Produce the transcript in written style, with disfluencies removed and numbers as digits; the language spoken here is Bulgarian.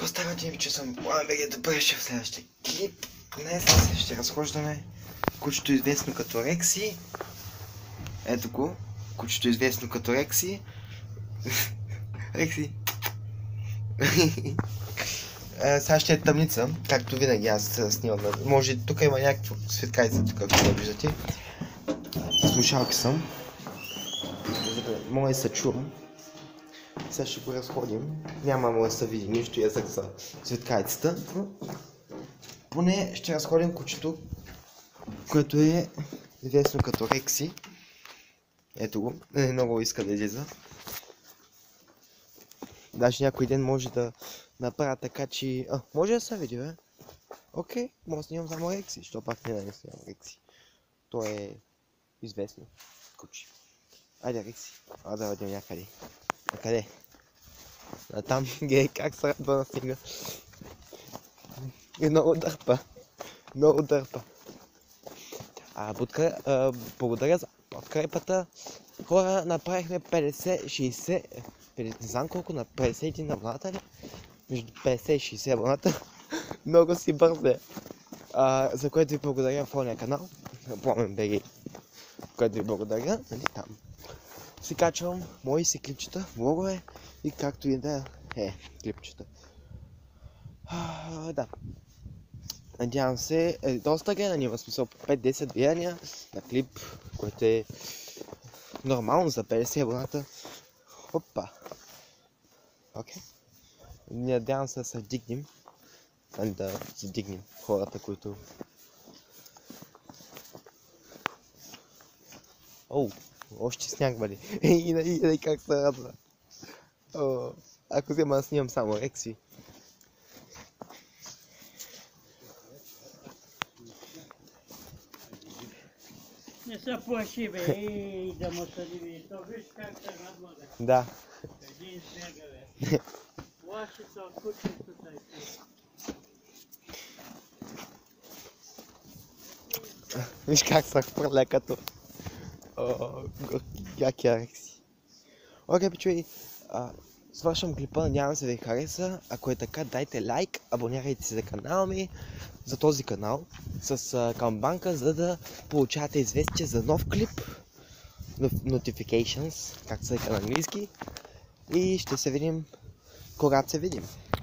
Става ден, че съм БГ добре ще в следващия клип. Днес ще разхождаме кучето известно като Рекси. Ето го, кучето известно като Рекси. Рекси. Сега ще е тъмница, както винаги аз снимам. Може тук има някакво светкайца, тук ако не виждате. Слушалки съм. Мога да се чувам. Сега ще го разходим. Няма да се види нищо язък за светкайцата. Поне ще разходим кучето, което е известно като Рекси. Ето го. Много иска да излиза. Даже някой ден може да направя така, че... може да се види, бе. Окей, може да снимам само Рекси. Що пак не да не снимам Рекси? То е известно куче. Айде, Рекси. Да водим някъде. Накъде? Там гей, как се радва на снега. И много дърпа. Много дърпа. Благодаря за подкрепата. Хора, направихме 50-60... Не знам колко, на 50 на абоната ли? Между 50 и 60 абоната. Много си бързе. За което ви благодаря в ония канал. Пламен БГ. Което ви благодаря. Нали там. Си качвам мои си клипчета, влогове и както и да е клипчета. Да. Надявам се, доста гледани, в смисъл по 5-10 гледания на клип, което е нормално за 50 абоната. Опа! Окей. Надявам се да се вдигнем. Да се вдигнем хората, които... Още сняг, бъде. И как се радва. Ако взема да снимам само Рекси. Не се плаши, бе, да му се види. То виж как се радва, бе. Да. Един снега, бе. Плаши се от кучето тайко. Виж как се хвърля като... Якия Рекси. Окей, пичуи, свършвам клипа, надявам се да ви хареса. Ако е така, дайте лайк, абонирайте се за канала ми, за този канал, с камбанка, за да получавате известие за нов клип, notifications, както се вика на английски, и ще се видим, когато се видим.